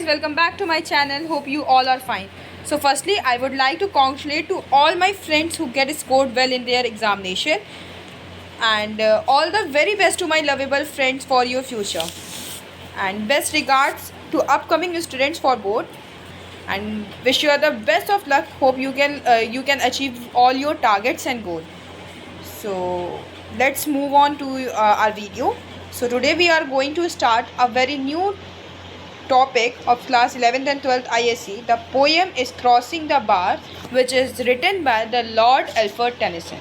welcome back to my channel. Hope you all are fine. So firstly, I would like to congratulate to all my friends who get scored well in their examination, and all the very best to my lovable friends for your future, and best regards to upcoming students for board, and wish you the best of luck. Hope you can achieve all your targets and goals. So let's move on to our video. So today we are going to start a very new topic of class 11th and 12th ISC. The poem is Crossing the Bar, which is written by the Lord Alfred Tennyson.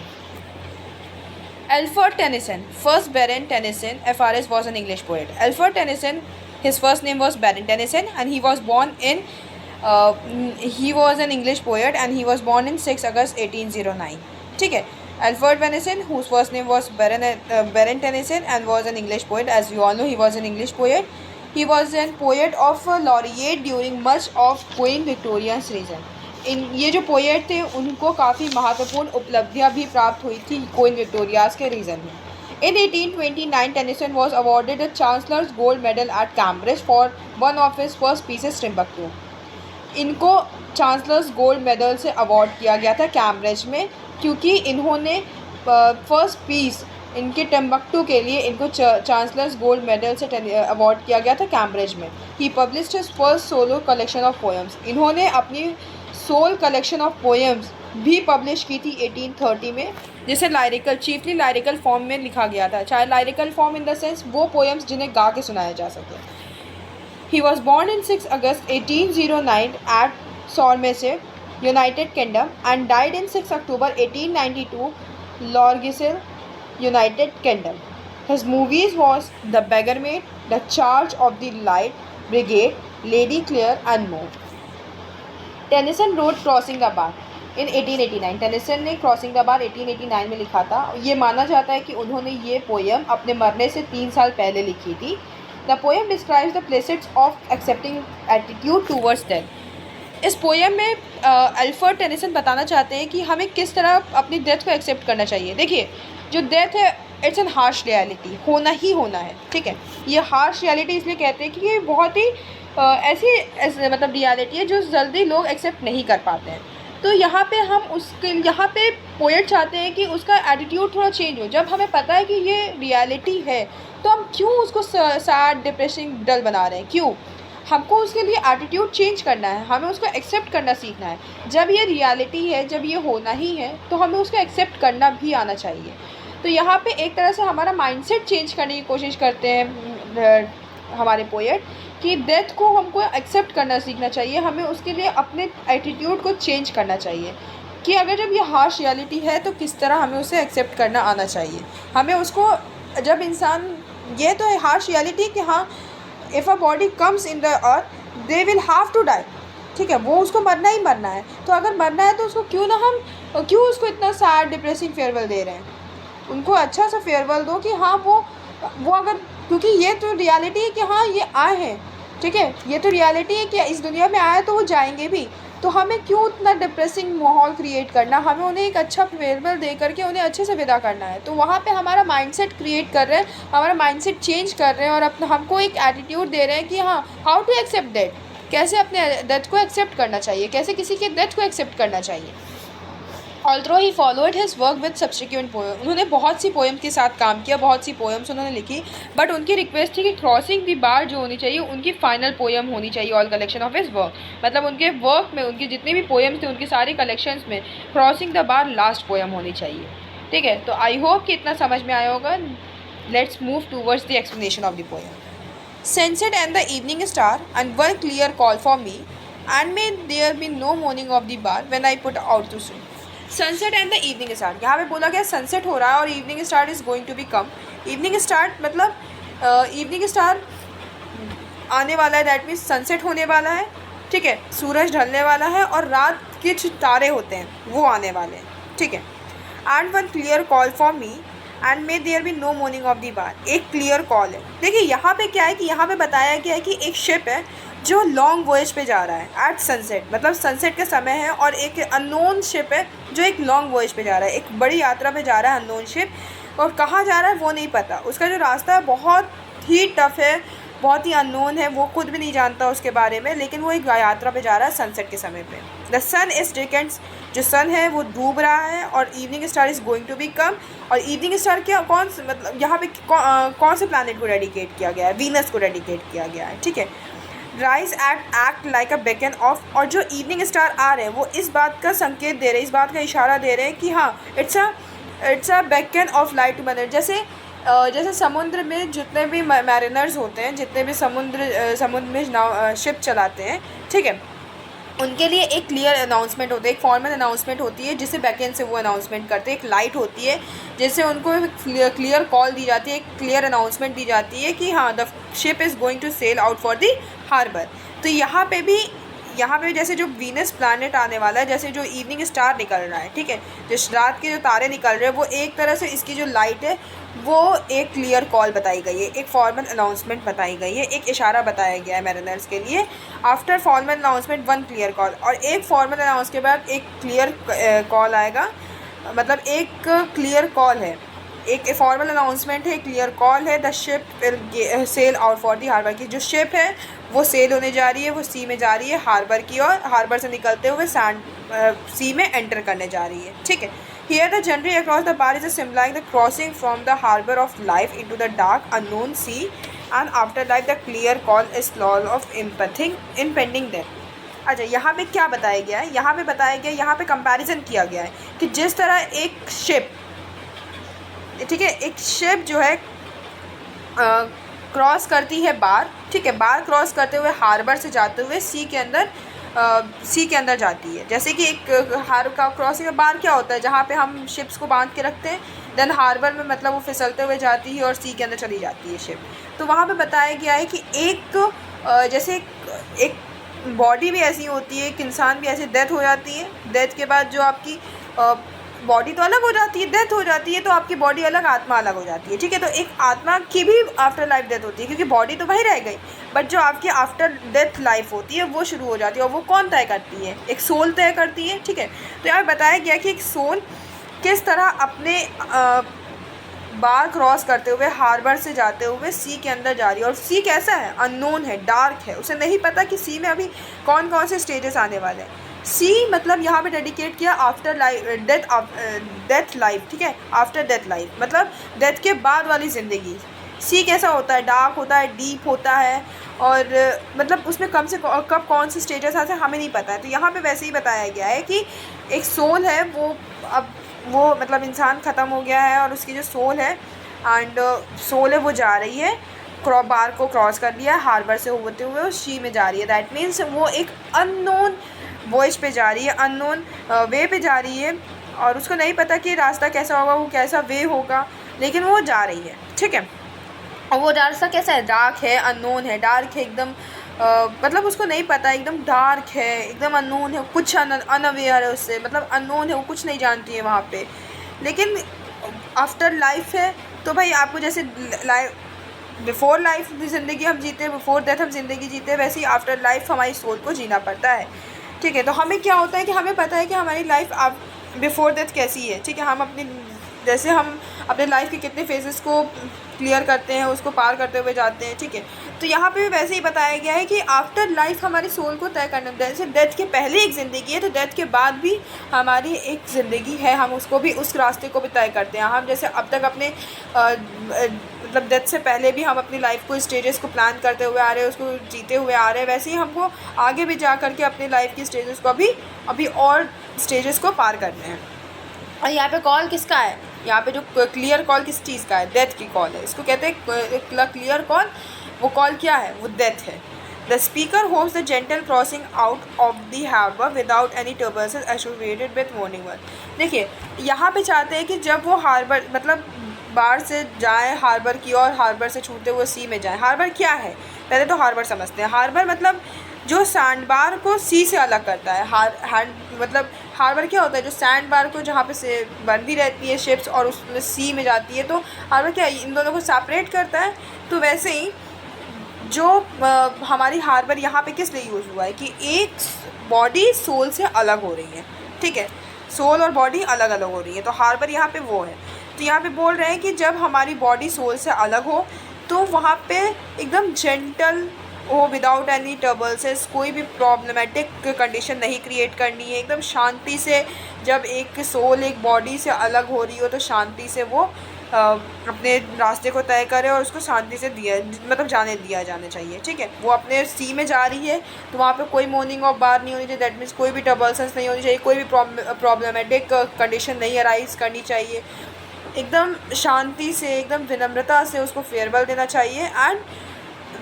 Alfred Tennyson, first Baron Tennyson, FRS, was an English poet. Alfred Tennyson, his first name was Baron Tennyson, and he was born in he was an English poet, and he was born in 6 August 1809. ठीक है. Alfred Tennyson, whose first name was Baron Tennyson, and was an English poet. As you all know, he was an English poet. He was a poet of laureate during much of Queen Victoria's reign. ये जो poet थे उनको काफ़ी महत्वपूर्ण उपलब्धियाँ भी प्राप्त हुई थी क्वीन विक्टोरियाज के रीजन में. In 1829, Tennyson was awarded a Chancellor's Gold Medal at Cambridge for one of his first pieces, Timbuktu. इनको चांसलर्स गोल्ड मेडल से अवार्ड किया गया था कैम्ब्रिज में, क्योंकि इन्होंने फर्स्ट पीस इनके टिम्बक्टू के लिए इनको चांसलर्स गोल्ड मेडल से अवार्ड किया गया था कैम्ब्रिज में. He published his first solo collection of poems. इन्होंने अपनी सोल कलेक्शन ऑफ पोएम्स भी पब्लिश की थी 1830 में, जिसे चीफली लायरिकल फॉर्म में लिखा गया था. चाहे लायरिकल फॉर्म इन द सेंस वो पोएम्स जिन्हें गा के सुनाया जा सके. He was born in 6 August 1809 at Sormese, United Kingdom, and died in 6 October 1892, Lorgisel, United Kingdom. His movies was The Beggar Maid, The Charge of the Light Brigade, Lady Clare, and more. Tennyson wrote Crossing the Bar in 1889. Tennyson ने crossing the bar 1889 में लिखा था. ये माना जाता है कि उन्होंने ये पोएम अपने मरने से 3 साल पहले लिखी थी. The poem describes the places of accepting attitude towards death. इस पोएम में अल्फ्रेड टेनिसन बताना चाहते हैं कि हमें किस तरह अपनी डेथ को एक्सेप्ट करना चाहिए. देखिए, जो डेथ है इट्स एन हार्श रियलिटी, होना ही होना है. ठीक है, ये हार्श रियलिटी इसलिए कहते हैं कि ये बहुत ही ऐसी मतलब रियलिटी है जो जल्दी लोग एक्सेप्ट नहीं कर पाते हैं. तो यहाँ पे पोएट चाहते हैं कि उसका एटीट्यूड थोड़ा चेंज हो. जब हमें पता है कि ये रियलिटी है तो हम क्यों उसको सैड डिप्रेसिंग डल बना रहे हैं? क्यों? हमको उसके लिए एटीट्यूड चेंज करना है, हमें उसको एक्सेप्ट करना सीखना है. जब ये रियलिटी है, जब ये होना ही है, तो हमें उसको एक्सेप्ट करना भी आना चाहिए. तो यहाँ पे एक तरह से हमारा माइंडसेट चेंज करने की कोशिश करते हैं हमारे पोएट कि डेथ को हमको एक्सेप्ट करना सीखना चाहिए. हमें उसके लिए अपने एटीट्यूड को चेंज करना चाहिए कि अगर जब ये हार्श रियलिटी है तो किस तरह हमें उसे एक्सेप्ट करना आना चाहिए. हमें उसको जब इंसान ये तो है हार्श रियलिटी कि हाँ, if a body comes in the earth they will have to die. ठीक है, वो उसको मरना ही मरना है. तो अगर मरना है तो उसको क्यों उसको इतना सैड डिप्रेसिंग फेयरवेल दे रहे हैं? उनको अच्छा सा फेयरवेल दो कि हाँ वो अगर, क्योंकि ये तो रियलिटी है कि हाँ ये आए हैं. ठीक है, ये तो रियलिटी है कि इस दुनिया में आए तो वो जाएंगे भी. तो हमें क्यों इतना डिप्रेसिंग माहौल क्रिएट करना? हमें उन्हें एक अच्छा फेयरवेल दे करके उन्हें अच्छे से विदा करना है. तो वहाँ पे हमारा माइंडसेट क्रिएट कर रहे हैं, हमारा माइंडसेट चेंज कर रहे हैं और हमको एक एटीट्यूड दे रहे हैं कि हाँ, हाउ टू एक्सेप्ट डेथ. कैसे अपने डेथ को एक्सेप्ट करना चाहिए, कैसे किसी के डेथ को एक्सेप्ट करना चाहिए. Although he followed his work with subsequent poem. उन्होंने बहुत सी पोएम के साथ काम किया, बहुत सी पोएम्स उन्होंने लिखी, बट उनकी रिक्वेस्ट थी कि क्रॉसिंग द बार जो होनी चाहिए उनकी फाइनल पोएम होनी चाहिए. All collection of his work, मतलब उनके वर्क में उनकी जितने भी पोएम्स थे उनकी सारी कलेक्शंस में crossing the bar last poem होनी चाहिए. ठीक है, तो आई होप कि इतना समझ में आया होगा. Let's move towards the explanation of the poem. Sunset and the evening star and one clear call for me, and may there be no morning of the bar when I put out to swim. Sunset and the evening star. यहाँ पे बोला गया sunset हो रहा है और evening star is going to B come. Evening star मतलब evening star आने वाला है, दैट मीन्स सनसेट होने वाला है. ठीक है, सूरज ढलने वाला है और रात के जो तारे होते हैं वो आने वाले हैं. ठीक है, and one clear call for me and may there be no morning of the bar. एक क्लियर कॉल है. देखिए यहाँ पे क्या है कि यहाँ पे बताया गया है कि एक शिप है जो लॉन्ग वॉयज पे जा रहा है एट सनसेट, मतलब सनसेट का समय है, और एक अननोन शिप है जो एक लॉन्ग वॉयज पे जा रहा है, एक बड़ी यात्रा पे जा रहा है अननोन शिप. और कहाँ जा रहा है वो नहीं पता. उसका जो रास्ता है बहुत ही टफ है, बहुत ही अननोन है, वो खुद भी नहीं जानता उसके बारे में, लेकिन वो एक यात्रा पे जा रहा है सनसेट के समय पे। द सन इज डिकेंड्स, जो सन है वो डूब रहा है, और evening star is going to B कम। और इवनिंग स्टार क्या मतलब यहाँ पे कौन से प्लानट को डेडिकेट किया गया है? वीनस को डेडिकेट किया गया है, ठीक है। Rise act like a beacon of, और जो इवनिंग स्टार आ रहे हैं वो इस बात का संकेत दे रहे हैं, इस बात का इशारा दे रहे हैं कि हाँ, it's a beacon of light to manner. जैसे समुद्र में जितने भी मैरिनर्स होते हैं, जितने भी समुद्र में नाव शिप चलाते हैं, ठीक है, उनके लिए एक क्लियर अनाउंसमेंट होता है, एक फॉर्मल अनाउंसमेंट होती है, जिसे बैकेंड से वो अनाउंसमेंट करते हैं। एक लाइट होती है जिससे उनको क्लियर कॉल दी जाती है, एक क्लियर अनाउंसमेंट दी जाती है कि हाँ, the ship is going to sail out for the harbour. तो यहाँ पे जैसे जो वीनस प्लैनेट आने वाला है, जैसे जो इवनिंग स्टार निकल रहा है, ठीक है, जो रात के जो तारे निकल रहे हैं, वो एक तरह से इसकी जो लाइट है वो एक क्लियर कॉल बताई गई है, एक फॉर्मल अनाउंसमेंट बताई गई है, एक इशारा बताया गया है मैरिनर्स के लिए। After formal announcement one clear call, और एक फॉर्मल अनाउंस के बाद एक क्लियर कॉल आएगा, मतलब एक क्लियर कॉल है, एक फॉर्मल अनाउंसमेंट है, क्लियर कॉल है। The ship will sail out for the harbour, की जो शिप है वो सेल होने जा रही है, वो सी में जा रही है हार्बर की, और हार्बर से निकलते हुए सी में एंटर करने जा रही है, ठीक है। Here the journey across the bar is symbolizing the crossing from the harbor of life into the dark unknown sea, and afterlife the clear call is call of impending death। अच्छा, यहाँ पे क्या बताया गया है? यहाँ पे बताया गया, यहाँ पे कंपैरिजन किया गया है कि जिस तरह एक शिप, ठीक है, एक शिप जो है क्रॉस करती है बार, ठीक है, बार क्रॉस करते हुए हार्बर से जाते हुए सी के अंदर जाती है। जैसे कि एक हार्बर का क्रॉसिंग बार क्या होता है, जहाँ पे हम शिप्स को बांध के रखते हैं, देन हार्बर में मतलब वो फिसलते हुए जाती है और सी के अंदर चली जाती है शिप। तो वहाँ पे बताया गया है कि जैसे एक बॉडी भी ऐसी होती है, एक इंसान भी ऐसे डेथ हो जाती है, डेथ के बाद जो आपकी बॉडी तो अलग हो जाती है, डेथ हो जाती है, तो आपकी बॉडी अलग, आत्मा अलग हो जाती है, ठीक है। तो एक आत्मा की भी आफ्टर लाइफ डेथ होती है, क्योंकि बॉडी तो वही रह गई, बट जो आपकी आफ्टर डेथ लाइफ होती है वो शुरू हो जाती है, और वो कौन तय करती है? एक सोल तय करती है, ठीक है। तो यहाँ बताया गया कि एक सोल किस तरह अपने बार क्रॉस करते हुए हार्बर से जाते हुए सी के अंदर जा रही है, और सी कैसा है? अननोन है, डार्क है, उसे नहीं पता कि सी में अभी कौन कौन से स्टेजेस आने वाले हैं। सी मतलब यहाँ पे डेडिकेट किया आफ्टर लाइफ, डेथ लाइफ, ठीक है, आफ्टर डेथ लाइफ मतलब डेथ के बाद वाली ज़िंदगी। सी कैसा होता है? डार्क होता है, डीप होता है, और मतलब उसमें कम से कब कौन से स्टेजेस आते हैं हमें नहीं पता है। तो यहाँ पे वैसे ही बताया गया है कि एक सोल है, वो मतलब इंसान ख़त्म हो गया है, और उसकी जो सोल है सोल है वो जा रही है, बार को क्रॉस कर लिया है, हार्बर से होते हुए वो सी में जा रही है। दैट मीन्स वो एक अननोन वॉइस पे जा रही है, अननोन वे पे जा रही है, और उसको नहीं पता कि रास्ता कैसा होगा, वो कैसा वे होगा, लेकिन वो जा रही है, ठीक है। और वो रास्ता कैसा है? डार्क है, अननोन है, डार्क है एकदम, मतलब उसको नहीं पता, एकदम डार्क है, एकदम अननोन है, कुछ अनअवेयर है उससे, मतलब अननोन है, वो कुछ नहीं जानती है वहाँ पे। लेकिन आफ्टर लाइफ है, तो भाई आपको जैसे बिफोर लाइफ ज़िंदगी हम जीते हैं, बिफोर डेथ हम ज़िंदगी जीते हैं, वैसे ही आफ्टर लाइफ हमारी सोल को जीना पड़ता है, ठीक है। तो हमें क्या होता है कि हमें पता है कि हमारी लाइफ बिफोर डेथ कैसी है, ठीक है। हम अपने लाइफ के कितने फेजेस को क्लियर करते हैं, उसको पार करते हुए जाते हैं, ठीक है। तो यहाँ पे भी वैसे ही बताया गया है कि आफ्टर लाइफ हमारी सोल को तय करना, जैसे डेथ के पहले एक ज़िंदगी है, तो डेथ के बाद भी हमारी एक ज़िंदगी है, हम उसको भी, उस रास्ते को भी तय करते हैं। हम जैसे अब तक अपने मतलब डेथ से पहले भी हम अपनी लाइफ को, स्टेजेस को प्लान करते हुए आ रहे हैं, उसको जीते हुए आ रहे हैं, वैसे ही हमको आगे भी जा कर के अपनी लाइफ की स्टेजेस को अभी और स्टेजेस को पार करने हैं। और यहाँ पे कॉल किसका है? यहाँ पे जो क्लियर कॉल किस चीज़ का है? डेथ की कॉल है, इसको कहते हैं क्लियर कॉल। वो कॉल क्या है? वो डेथ है। The speaker hopes the gentle crossing out of the harbour without any troubles associated with mourning work. देखिए, यहाँ पे चाहते हैं कि जब वो हार्बर मतलब बार से जाए हार्बर की ओर, हार्बर से छूटते हुए सी में जाए। हार्बर क्या है? पहले तो हार्बर समझते हैं। हार्बर मतलब जो सैंड बार को सी से अलग करता है। मतलब हार्बर क्या होता है? जो सैंड बार को जहाँ पे से बंधी रहती है शिप्स और उसमें सी में जाती है, तो हार्बर क्या इन दोनों को सेपरेट करता है। तो वैसे ही जो हमारी हार्बर यहाँ पे किस लिए यूज़ हुआ है कि एक बॉडी सोल से अलग हो रही है, ठीक है, सोल और बॉडी अलग अलग हो रही है, तो हार्बर यहाँ पे वो है। तो यहाँ पे बोल रहे हैं कि जब हमारी बॉडी सोल से अलग हो तो वहाँ पे एकदम जेंटल हो, विदाउट एनी ट्रबल्स, कोई भी प्रॉब्लमेटिक कंडीशन नहीं क्रिएट करनी है, एकदम शांति से। जब एक सोल एक बॉडी से अलग हो रही हो तो शांति से वो अपने रास्ते को तय करे और उसको शांति से जाने दिया जाना चाहिए, ठीक है। वो अपने सी में जा रही है तो वहाँ पे कोई मॉर्निंग ऑफ बार नहीं होनी चाहिए, दैट मीन्स कोई भी ट्रबल्स नहीं होनी चाहिए, कोई भी प्रॉब्लमेटिक कंडीशन नहीं अराइज करनी चाहिए। एकदम शांति से, एकदम विनम्रता से उसको फेयरवेल देना चाहिए। And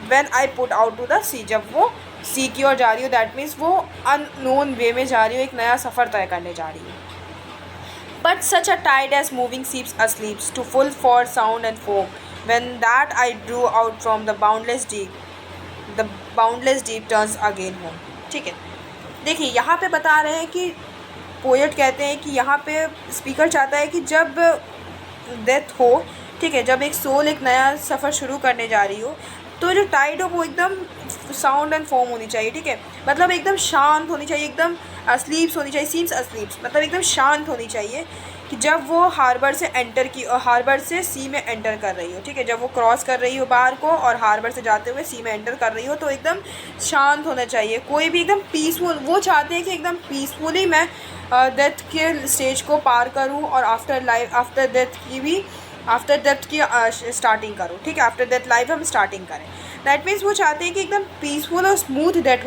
when I put out to the sea, जब वो सी की ओर जा रही हो, दैट मीन्स वो अननोन वे में जा रही हो, एक नया सफ़र तय करने जा रही है। But such a tide as moving seeps asleep to full for sound and foam. When that I drew out from the boundless deep turns again home. ठीक है, देखिए यहाँ पे बता रहे हैं कि पोएट कहते हैं कि यहाँ पे स्पीकर चाहता है कि जब डेथ हो, ठीक है, जब एक सोल एक नया सफ़र शुरू करने जा रही हो, तो जो टाइड हो वो एकदम साउंड एंड फॉर्म होनी चाहिए, ठीक है। मतलब एकदम शांत होनी चाहिए, एकदम अस्लीप्स होनी चाहिए, सीम्स अस्लीप्स मतलब एकदम शांत होनी चाहिए कि जब वो हार्बर से सी में एंटर कर रही हो, ठीक है। जब वो क्रॉस कर रही हो बाहर को और हार्बर से जाते हुए सी में एंटर कर रही हो, तो एकदम शांत होना चाहिए, कोई भी एकदम पीसफुल। वो चाहते हैं कि एकदम पीसफुली मैं डेथ के स्टेज को पार करूँ और आफ्टर डेथ की स्टार्टिंग करूँ, ठीक है। आफ्टर डेथ लाइफ हम स्टार्टिंग करें, दैट मीन्स वो चाहते हैं कि एकदम पीसफुल और स्मूथ डेथ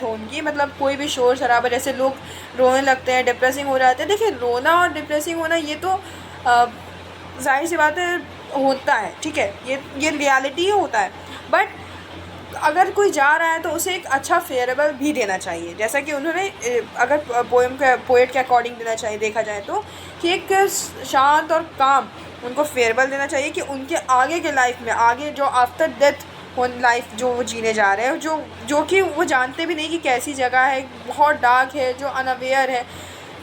हो उनकी। मतलब कोई भी शोर शराबा, जैसे लोग रोने लगते हैं, डिप्रेसिंग हो जाते हैं। देखिए, रोना और डिप्रेसिंग होना ये तो जाहिर सी बात है होता है, ठीक है, ये रियलिटी ही होता है। बट अगर कोई जा रहा है तो उसे एक अच्छा फेयरवेल भी देना चाहिए, जैसा कि उन्होंने अगर पोएट के अकॉर्डिंग देना चाहिए, देखा जाए तो कि एक शांत और काम उनको फेयरवेल देना चाहिए कि उनके आगे के लाइफ में, आगे जो आफ्टर डेथ लाइफ जो वो जीने जा रहे हैं, जो कि वो जानते भी नहीं कि कैसी जगह है, बहुत डार्क है, जो अनअवेयर है,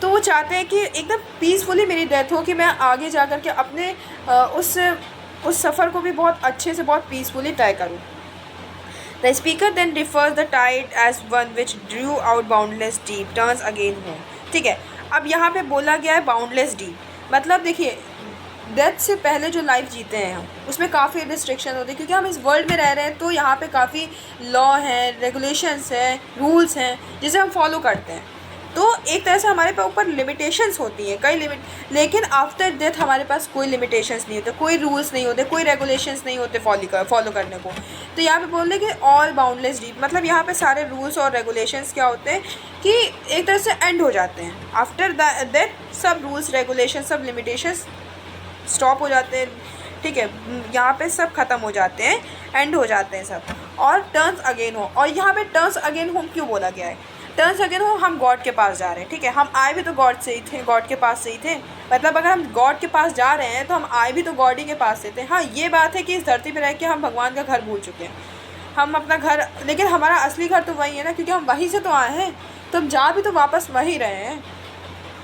तो वो चाहते हैं कि एकदम पीसफुली मेरी डेथ हो, कि मैं आगे जा कर के अपने उस सफ़र को भी बहुत अच्छे से, बहुत पीसफुली तय करूँ। The speaker then refers the tide as one which drew out boundless deep turns again home, ठीक है। अब यहाँ पे बोला गया है बाउंडलेस डीप, मतलब देखिए डेथ से पहले जो लाइफ जीते हैं हम, उसमें काफ़ी रिस्ट्रिक्शन होती है, क्योंकि हम इस वर्ल्ड में रह रहे हैं, तो यहाँ पे काफ़ी लॉ हैं, रेगुलेशंस हैं, रूल्स हैं जिसे हम फॉलो करते हैं। तो एक तरह से हमारे ऊपर लिमिटेशंस होती हैं, कई लेकिन आफ्टर डेथ हमारे पास कोई लिमिटेशंस नहीं होते, कोई रूल्स नहीं होते, कोई रेगुलेशंस नहीं होते फॉलो करने को। तो यहाँ पे बोल रहे कि ऑल बाउंडलेस डीप, मतलब यहाँ पे सारे रूल्स और रेगुलेशंस क्या होते हैं कि एक तरह से एंड हो जाते हैं। आफ्टर डेथ सब रूल्स, रेगुलेशन, सब लिमिटेशंस स्टॉप हो जाते हैं, ठीक है, यहाँ पे सब ख़त्म हो जाते हैं, एंड हो जाते हैं सब, और टर्न्स अगेन हो। और यहाँ पे टर्न्स अगेन होम क्यों बोला गया है? टर्न्स अगेन हो, हम गॉड के पास जा रहे हैं, ठीक है, हम आए भी तो गॉड से ही थे, गॉड के पास से ही थे। मतलब अगर हम गॉड के पास जा रहे हैं तो हम आए भी तो गॉड ही के पास से थे। हाँ, ये बात है कि इस धरती पर रह के हम भगवान का घर भूल चुके हैं, हम अपना घर, लेकिन हमारा असली घर तो वही है ना, क्योंकि हम वहीं से तो आए हैं, तो हम जा भी तो वापस वहीं रहे हैं,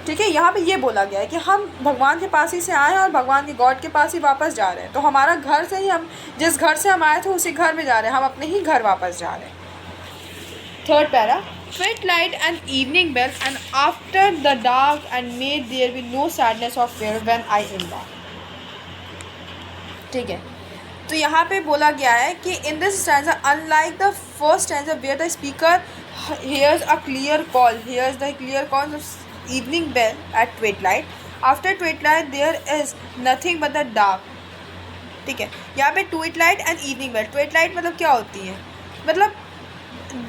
ठीक है। यहाँ पे ये बोला गया है कि हम भगवान के पास ही से आए हैं और भगवान के गॉड के पास ही वापस जा रहे हैं। तो हमारा घर से ही, हम जिस घर से हम आए थे उसी घर में जा रहे हैं, हम अपने ही घर वापस जा रहे हैं। Third para, twilight and evening bell and after the dark and may there be no sadness or fear when I embark, ठीक है। तो यहाँ पे बोला गया है कि in this stanza unlike the first stanza where the speaker hears a clear call of evening bell at twilight, after twilight there is nothing but the dark, ठीक है। यहाँ पे twilight and evening bell, twilight मतलब क्या होती है, मतलब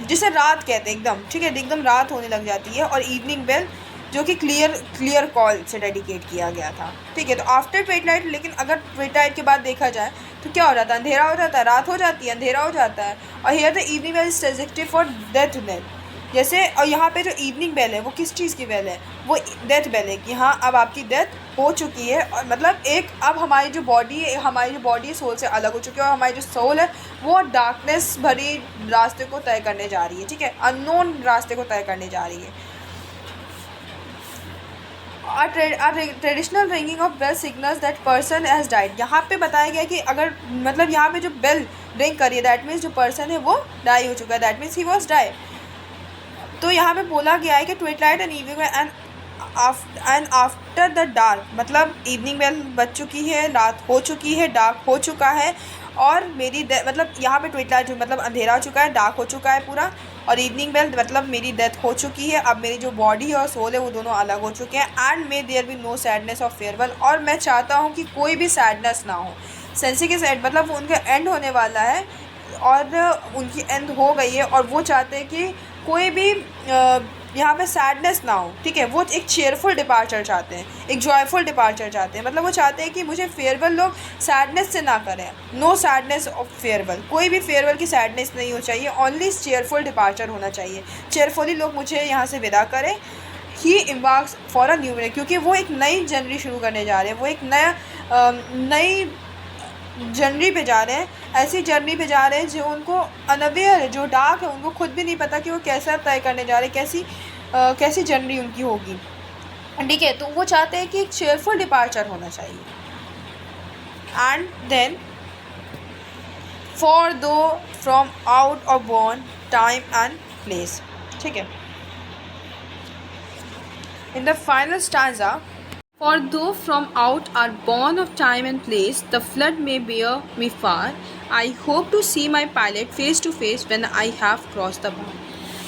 जिसे रात कहते हैं एकदम, ठीक है, एकदम रात होने लग जाती है, और इवनिंग बेल जो कि क्लियर कॉल से डेडिकेट किया गया था, ठीक है। तो आफ्टर ट्वेटलाइट, लेकिन अगर ट्वेटलाइट के बाद देखा जाए तो क्या हो जाता है, अंधेरा हो जाता है, रात हो जाती है, अंधेरा हो जाता है। और here the evening bell is subjective for death bell, जैसे, और यहाँ पे जो इवनिंग बेल है वो किस चीज़ की बेल है, वो डेथ बेल है कि हाँ अब आपकी डेथ हो चुकी है, और मतलब एक अब हमारी जो बॉडी है सोल से अलग हो चुकी है, और हमारी जो सोल है वो डार्कनेस भरी रास्ते को तय करने जा रही है, ठीक है, अननोन रास्ते को तय करने जा रही है। Traditional ringing of bell signals that person has died, यहाँ पे बताया गया कि अगर मतलब यहाँ पे जो बेल रिंग करी है, दैट मीन्स जो पर्सन है वो डाई हो चुका है, that means he was die. तो यहाँ पे बोला गया है कि twilight and evening and after the dark, मतलब इवनिंग बेल बज चुकी है, रात हो चुकी है, डार्क हो चुका है, और मेरी मतलब यहाँ पे ट्विटलाइट मतलब अंधेरा हो चुका है, डार्क हो चुका है पूरा, और इवनिंग बेल मतलब मेरी डेथ हो चुकी है। अब मेरी जो बॉडी है और सोल है वो दोनों अलग हो चुके हैं। And may there be no sadness of farewell, और मैं चाहता हूँ कि कोई भी सैडनेस ना हो। सेंसी के सैड मतलब उनका एंड होने वाला है और उनकी एंड हो गई है, और वो चाहते हैं कि कोई भी यहाँ पे सैडनेस ना हो, ठीक है। वो एक चेयरफुल डिपार्चर चाहते हैं, एक जॉयफुल डिपार्चर चाहते हैं। मतलब वो चाहते हैं कि मुझे फेयरवेल लोग सैडनेस से ना करें, नो सैडनेस ऑफ फेयरवेल, कोई भी फेयरवेल की सैडनेस नहीं हो चाहिए, ओनली चेयरफुल डिपार्चर होना चाहिए। चेयरफुली लोग मुझे यहाँ से विदा करें। ही इम्बार्क्स फॉर अ न्यू ईयर, क्योंकि वो एक नई जर्नी शुरू करने जा रहे हैं, वो एक नई जर्नी पे जा रहे हैं, ऐसी जर्नी पे जा रहे हैं जो उनको अनअवेयर है, जो डार्क है, उनको खुद भी नहीं पता कि वो कैसा तय करने जा रहे हैं, कैसी जर्नी उनकी होगी, ठीक है। तो वो चाहते हैं कि एक चेयरफुल डिपार्चर होना चाहिए। एंड देन फॉर दो from out of born time and place, ठीक है। In the final stanza, for though from out are born of time and place, the flood may bear me far. I hope to see my pilot face to face when I have crossed the bar.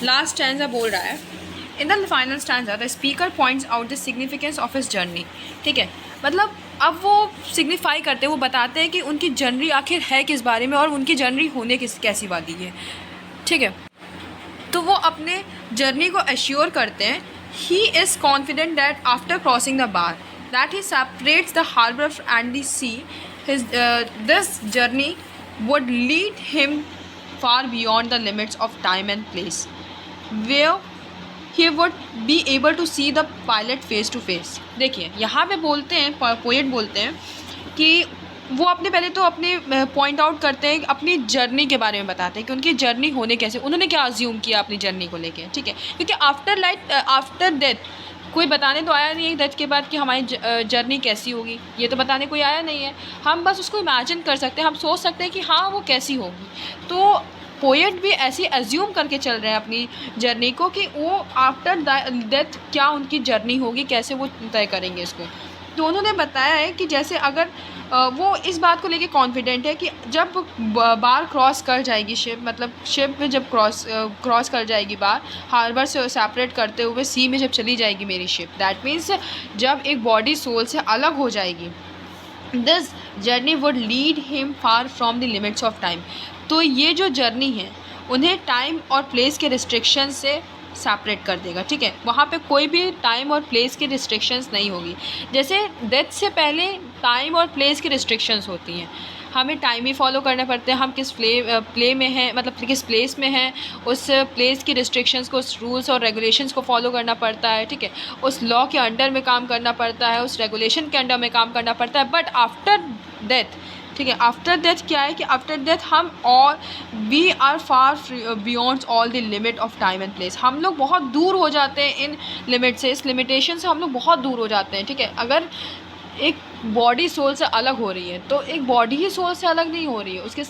Last stanza बोल रहा है, in the final stanza the speaker points out the significance of his journey, ठीक है। मतलब अब वो signify करते हैं, वो बताते हैं कि उनकी जर्नी आखिर है किस बारे में और उनकी जर्नी होने कैसी वाली है, ठीक है। तो वो अपने जर्नी को एश्योर करते हैं। He is confident that after crossing the bar, that he separates the harbor and the sea, this journey would lead him far beyond the limits of time and place, where he would be able to see the pilot face to face. देखिए यहाँ पे बोलते हैं, poet बोलते हैं कि वो पहले तो अपने पॉइंट आउट करते हैं, अपनी जर्नी के बारे में बताते हैं कि उनकी जर्नी होने कैसे, उन्होंने क्या अज्यूम किया अपनी जर्नी को लेके, ठीक है। क्योंकि आफ्टर डेथ कोई बताने तो आया नहीं है डेथ के बाद कि हमारी जर्नी कैसी होगी, ये तो बताने कोई आया नहीं है। हम बस उसको इमेजिन कर सकते हैं, हम सोच सकते हैं कि हाँ वो कैसी होगी। तो पोएट भी ऐसी अज्यूम करके चल रहे हैं अपनी जर्नी को कि वो आफ्टर डेथ क्या उनकी जर्नी होगी, कैसे वो तय करेंगे इसको। तो उन्होंने बताया है कि जैसे अगर वो इस बात को लेके कॉन्फिडेंट है कि जब बार क्रॉस कर जाएगी शिप, मतलब शिप में जब क्रॉस कर जाएगी बार, हार्बर से सेपरेट करते हुए सी में जब चली जाएगी मेरी शिप, दैट मीन्स जब एक बॉडी सोल से अलग हो जाएगी, this journey would lead him far from the limits of time. तो ये जो जर्नी है उन्हें टाइम और प्लेस के रिस्ट्रिक्शन से सेपरेट कर देगा, ठीक है। वहाँ पे कोई भी टाइम और प्लेस की रिस्ट्रिक्शंस नहीं होगी। जैसे डेथ से पहले टाइम और प्लेस की रिस्ट्रिक्शंस होती हैं, हमें टाइम ही फॉलो करने पड़ते हैं, हम किस प्ले में हैं, मतलब किस प्लेस में हैं, उस प्लेस की रिस्ट्रिक्शंस को, उस रूल्स और रेगुलेशंस को फॉलो करना पड़ता है, ठीक है। उस लॉ के अंडर में काम करना पड़ता है, उस रेगुलेशन के अंडर में काम करना पड़ता है। बट आफ्टर डेथ, ठीक है, आफ्टर डेथ क्या है कि आफ्टर डेथ हम और we are far beyond all the limit of time and place. हम लोग बहुत दूर हो जाते हैं इन लिमिट से, इस लिमिटेशन से हम लोग बहुत दूर हो जाते हैं, ठीक है। अगर एक बॉडी सोल से अलग हो रही है तो एक बॉडी ही सोल से अलग नहीं हो रही है, उसके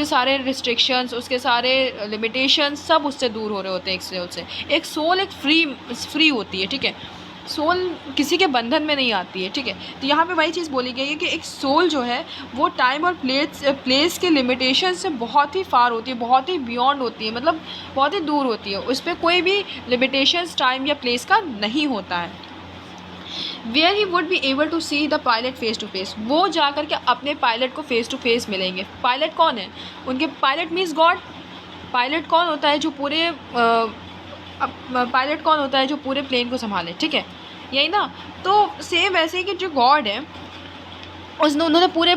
सारे रिस्ट्रिक्शंस, उसके सारे लिमिटेशंस सब उससे दूर हो रहे होते हैं एक सोल से। एक सोल एक फ्री होती है, ठीक है। सोल किसी के बंधन में नहीं आती है, ठीक है। तो यहाँ पे वही चीज़ बोली गई है कि एक सोल जो है वो टाइम और प्लेस के लिमिटेशन से बहुत ही फार होती है, बहुत ही बियॉन्ड होती है, मतलब बहुत ही दूर होती है। उस पर कोई भी लिमिटेशंस टाइम या प्लेस का नहीं होता है। Where he would be able to see the pilot face to face, वो जा कर के अपने पायलट को फेस टू फेस मिलेंगे। पायलट कौन है उनके? Pilot means God. पायलट कौन होता है? जो पूरे पायलट कौन होता है? जो पूरे प्लेन को संभाले, ठीक है, यही ना। तो सेम वैसे ही कि जो गॉड है उन्होंने पूरे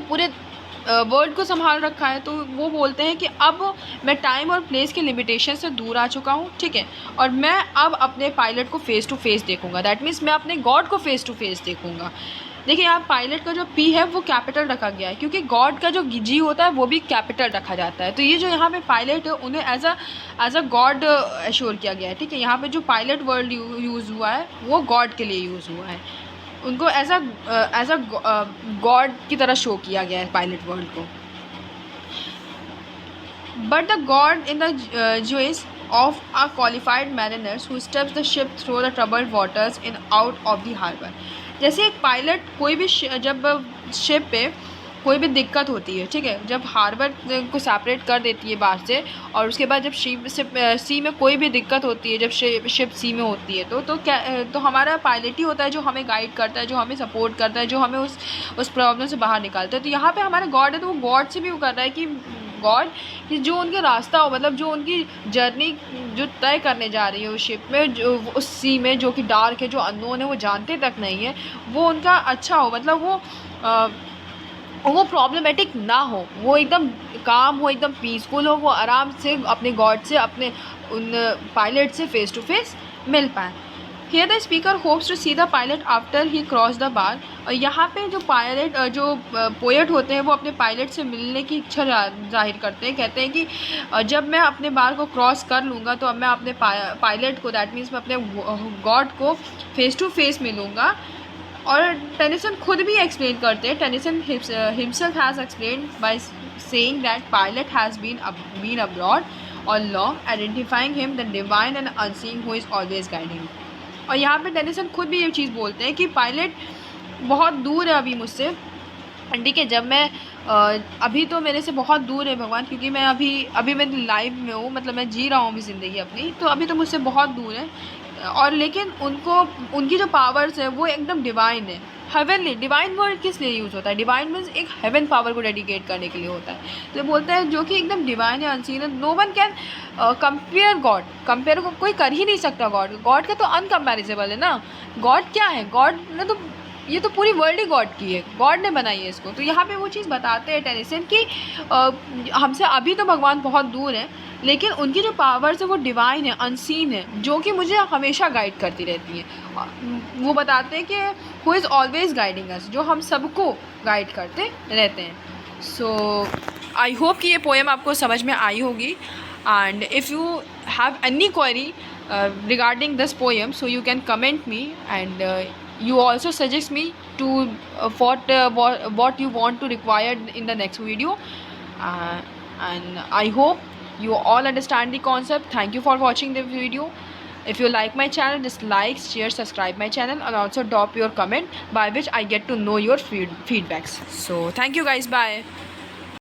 वर्ल्ड को संभाल रखा है। तो वो बोलते हैं कि अब मैं टाइम और प्लेस के लिमिटेशन से दूर आ चुका हूँ, ठीक है, और मैं अब अपने पायलट को फेस टू फेस देखूंगा। दैट मीन्स मैं अपने गॉड को फेस टू फेस देखूंगा। देखिए यहाँ पायलट का जो पी है वो कैपिटल रखा गया है, क्योंकि गॉड का जो जी होता है वो भी कैपिटल रखा जाता है। तो ये जो यहाँ पे पायलट है उन्हें एज अ गॉड एश्योर किया गया है, ठीक है। यहाँ पे जो पायलट वर्ड यूज़ हुआ है वो गॉड के लिए यूज़ हुआ है, उनको एज अ गॉड की तरह शो किया गया है पायलट वर्ड को। But the God in the Joy's of a qualified mariners who steps the ship through the troubled waters in out of the harbor। जैसे एक पायलट कोई भी जब शिप पे कोई भी दिक्कत होती है, ठीक है, जब हार्बर को सेपरेट कर देती है बाहर से, और उसके बाद जब सी में कोई भी दिक्कत होती है, जब शिप सी में होती है, तो क्या, तो हमारा पायलट ही होता है जो हमें गाइड करता है, जो हमें सपोर्ट करता है, जो हमें उस प्रॉब्लम से बाहर निकालता है। तो यहाँ पे हमारा गॉड है, तो वो गॉड से भी वो कर रहा है कि गॉड कि जो उनके रास्ता हो, मतलब जो उनकी जर्नी जो तय करने जा रही है उस शिप में, जो उस सी में जो कि डार्क है, जो अननोन है, वो जानते तक नहीं है, वो उनका अच्छा हो, मतलब वो प्रॉब्लमेटिक ना हो, वो एकदम काम हो, एकदम पीसफुल हो, वो आराम से अपने गॉड से, अपने उन पायलट से फेस टू फेस मिल पाए। Here the speaker hopes to see the pilot after he cross the bar. और यहाँ पे जो पायलट, जो पोएट होते हैं, वो अपने पायलट से मिलने की इच्छा जाहिर करते हैं, कहते हैं कि जब मैं अपने बार को क्रॉस कर लूँगा तो अब मैं अपने पायलट को, दैट मीन्स मैं अपने गॉड को फेस टू फेस मिलूँगा। और टेनिसन खुद भी एक्सप्लेन करते हैं, Tennyson himself has explain by saying that pilot has been abroad और long, identifying him the divine and unseen who is always guiding. और यहाँ पे टेनिसन खुद भी ये चीज़ बोलते हैं कि पायलट बहुत दूर है अभी मुझसे, ठीक है, जब मैं अभी तो मेरे से बहुत दूर है भगवान, क्योंकि मैं अभी मैं लाइव में हूँ, मतलब मैं जी रहा हूँ अभी ज़िंदगी अपनी, तो अभी तो मुझसे बहुत दूर है। और लेकिन उनकी जो पावर्स है वो एकदम डिवाइन है, हेवनली। डिवाइन वर्ड किस लिए यूज़ होता है? डिवाइन मीन्स एक हेवन पावर को डेडिकेट करने के लिए होता है। तो बोलता है जो कि एकदम डिवाइन है, अनसीन है, no one can compare God, compare को कोई कर ही नहीं सकता गॉड का तो अनकम्पेरिजेबल है ना। गॉड क्या है? गॉड ने तो, ये तो पूरी वर्ल्ड ही गॉड की है, गॉड ने बनाई है इसको। तो यहाँ पे वो चीज़ बताते हैं टेनिसन कि हमसे अभी तो भगवान बहुत दूर है, लेकिन उनकी जो पावर्स है वो डिवाइन है, अनसीन है, जो कि मुझे हमेशा गाइड करती रहती हैं। वो बताते हैं कि हु इज़ ऑलवेज गाइडिंग अस, जो हम सबको गाइड करते रहते हैं। सो आई होप कि ये पोएम आपको समझ में आई होगी, and if you have any query regarding this poem, so you can comment me, and you also suggest me to what you want to require in the next video, and I hope you all understand the concept. Thank you for watching the video. If you like my channel, just like, share, subscribe my channel, and also drop your comment by which I get to know your feedbacks. So thank you guys, bye.